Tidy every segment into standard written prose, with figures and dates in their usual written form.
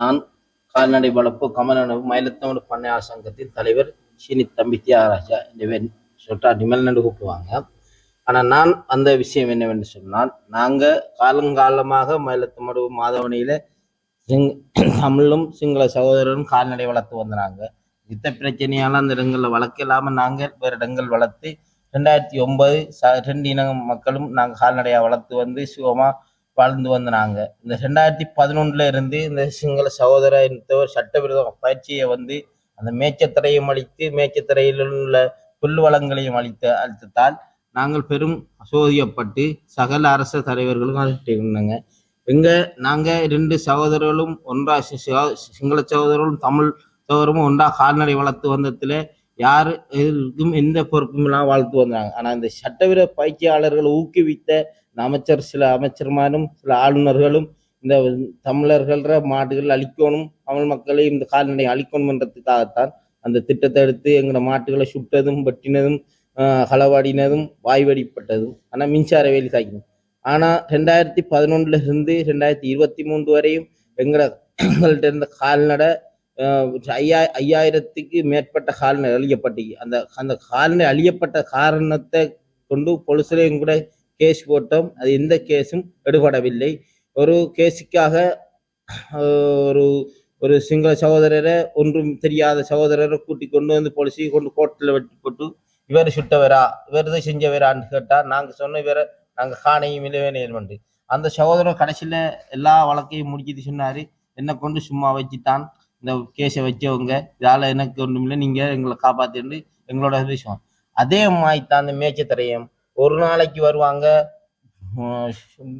நான் கால்நடை வளர்ப்பு கமலனவு மயிலத்தோடு பண்ணையாளர் சங்கத்தின் தலைவர் சீனி தம்பி தியாகராஜா இந்த சொல்லிட்டா நிமல்னு கூப்பிடுவாங்க. ஆனால் நான் அந்த விஷயம் என்னவென்று சொன்னால், நாங்கள் காலங்காலமாக மயிலத்தமடு மாதவனையில் தமிழும் சிங்கள சகோதரரும் கால்நடை வளர்த்து வந்தாங்க. யுத்த பிரச்சனையால் அந்த இடங்களில் வளர்க்க இல்லாமல் நாங்கள் வேறு இடங்கள் வளர்த்து 2009 2 இன மக்களும் நாங்கள் கால்நடையாக வளர்த்து வந்து சுகமாக வாழ்ந்து வந்தாங்க. இந்த 2011 இருந்து இந்த சிங்கள சகோதர சட்டவிரோத பயிற்சியை வந்து அந்த மேச்சத்திரையும் அளித்து மேச்சத்திரையில் உள்ள புல் வளங்களையும் அளித்ததால் நாங்கள் பெரும் அசோதியப்பட்டு சகல அரசு தலைவர்களும் அழைச்சிருந்தாங்க. நாங்கள் 2 சகோதரர்களும் ஒன்றா சிங்கள சகோதரர்களும் தமிழ் சகோதரமும் ஒன்றா கால்நடை வளர்த்து வந்ததுல யாருக்கும் எந்த பொறுப்பும் இல்லாமல் வாழ்த்து வந்தாங்க. ஆனால் இந்த சட்டவிரோத பயிற்சியாளர்களை ஊக்குவித்த சில அமைச்சர்மாரும் சில ஆளுநர்களும் இந்த தமிழர்கள மாடுகள் அழிக்கணும், தமிழ் மக்களை இந்த கால்நடை அழிக்கணும் என்றதுக்காகத்தான் அந்த திட்டத்தை எடுத்து எங்களோட மாட்டுகளை சுட்டதும் வெட்டினதும் களவாடினதும் வாய்வடிப்பட்டதும். ஆனால் மின்சார வேலி சாய்க்கணும். ஆனால் 2011 இருந்து 2023 வரையும் எங்கள்கிட்ட இருந்த கால்நடை 5000க்கு மேற்பட்ட கால்நடை அழியப்பட்டு அந்த கால்நடை அழியப்பட்ட காரணத்தை கொண்டு பொலிசிலையும் கூட கேஸ் போட்டோம். அது எந்த கேஸும் எடுபடவில்லை. ஒரு கேஸுக்காக ஒரு சிங்கள சகோதரரை ஒன்றும் தெரியாத சகோதரரை கூட்டி கொண்டு வந்து போலீஸை கொண்டு கோர்ட்டில் வெட்டி போட்டு இவர் சுட்டவரா இவர் செஞ்சவரான்னு கேட்டால் நாங்கள் சொன்ன இவரை நாங்கள் காணையும் இலவேனு அந்த சகோதரர் கடைசியில் எல்லா வழக்கையும் முடிக்கிட்டு சொன்னார், என்னை கொண்டு சும்மா வச்சுட்டான் இந்த கேஸை வச்சவங்க, இதால் எனக்கு ஒன்றும் இல்லை, நீங்கள் எங்களை காப்பாற்றிட்டு எங்களோட விஷயம். அதே மாதிரி தான் அந்த மேய்ச்சத்தரையும் ஒரு நாளைக்கு வருவாங்க,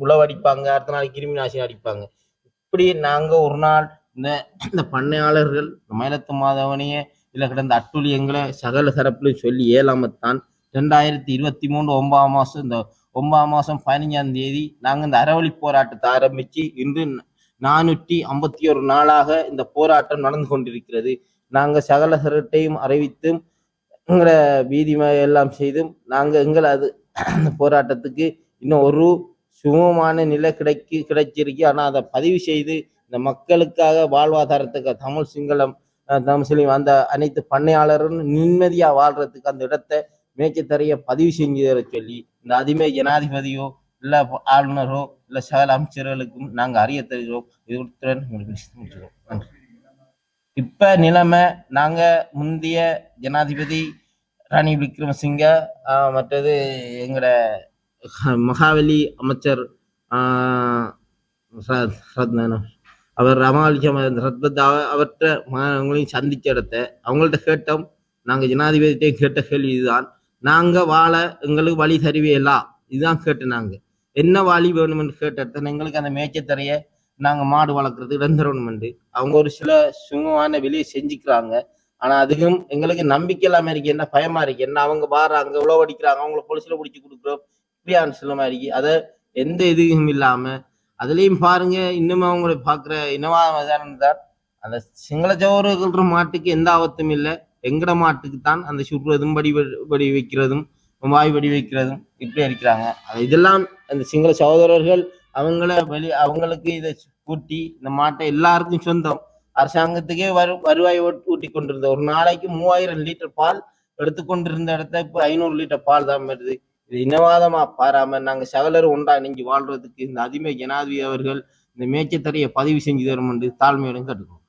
உழவடிப்பாங்க, அடுத்த நாளைக்கு கிருமி நாசினி அடிப்பாங்க. இப்படி நாங்கள் ஒரு நாள் இந்த பண்ணையாளர்கள் மயிலத்து மாதவனையே இல்லை கிடந்த அட்டுழியங்களை சகல தரப்புலையும் சொல்லி ஏழாமத்தான் 2023 9ஆம் மாதம் இந்த 9ஆம் மாதம் 15ஆம் தேதி நாங்கள் இந்த அறவழி போராட்டத்தை ஆரம்பித்து இன்று 451 நாளாக இந்த போராட்டம் நடந்து கொண்டிருக்கிறது. நாங்கள் சகல தரட்டையும் அறிவித்தும் எங்களை வீதி எல்லாம் செய்தும் நாங்கள் அந்த போராட்டத்துக்கு இன்னும் ஒரு சுகமான நிலை கிடைச்சிருக்கு. ஆனால் அதை பதிவு செய்து இந்த மக்களுக்காக வாழ்வாதாரத்துக்கு தமிழ் சிங்களம் முஸ்லீம் அந்த அனைத்து பண்ணையாளரும் நிம்மதியாக வாழ்றதுக்கு அந்த இடத்தை மேய்ச்சத்தரைய பதிவு செஞ்சு சொல்லி இந்த அதிமே ஜனாதிபதியோ இல்லை ஆளுநரோ இல்லை சகல அமைச்சர்களுக்கும் நாங்கள் அறிய தருகிறோம். இதுடன் முடிச்சுக்கிறோம். நன்றி. இப்போ நிலைமை நாங்கள் முந்தைய ஜனாதிபதி ரணில் விக்ரமசிங்க, மற்றது எங்களோட மகாவலி அமைச்சர் அவர் அவர்கிட்ட அவங்களையும் சந்திச்ச இடத்த அவங்கள்ட்ட கேட்டோம். நாங்கள் ஜனாதிபதிட்டையும் கேட்ட கேள்வி இதுதான், நாங்கள் வாழ எங்களுக்கு வழி தருவியலா இதுதான் கேட்டு நாங்கள் என்ன வழி வேணுமென்று கேட்ட எங்களுக்கு அந்த மேய்ச்சத்தரைய நாங்கள் மாடு வளர்க்குறது இடம் தரணுமெண்டு அவங்க ஒரு சில சுகமான வெளியே செஞ்சுக்கிறாங்க. ஆனால் அதுக்கும் எங்களுக்கு நம்பிக்கை இல்லாமல் இருக்கு, என்ன பயமா இருக்கு, என்ன அவங்க வாராங்க உழவடிக்கிறாங்க, அவங்கள பொலிசில பிடிச்சி கொடுக்குறோம் இப்படியான சில மாதிரி இருக்கு. அதை எந்த இதுவும் இல்லாமல் அதுலேயும் பாருங்க இன்னும் அவங்களை பார்க்குற இனவாதான் அந்த சிங்கள சோறுகிற மாட்டுக்கு எந்த ஆபத்தும் இல்லை, எங்கட மாட்டுக்கு தான் அந்த சுடுறதும் வடி வைக்கிறதும் வாய் வடி வைக்கிறதும் இப்படி இருக்கிறாங்க. இதெல்லாம் அந்த சிங்கள சகோதரர்கள் அவங்களுக்கு இதை கூட்டி இந்த மாட்டை எல்லாருக்கும் சொந்தம் அரசாங்கத்துக்கே வருவாய் ஊட்டி கொண்டிருந்த ஒரு நாளைக்கு 3000 லிட்டர் பால் எடுத்துக்கொண்டிருந்த இடத்த இப்போ 500 லிட்டர் பால் தான் வருது. இது இனவாதமா பாராம நாங்க சகலரும் ஒன்றா நீங்க வாழ்றதுக்கு இந்த அதிமை ஜனாதிபதி அவர்கள் இந்த மேய்ச்சத்தரையை பதிவு செஞ்சு தரும் என்று தாழ்மையுடன் கேட்டுக்கோம்.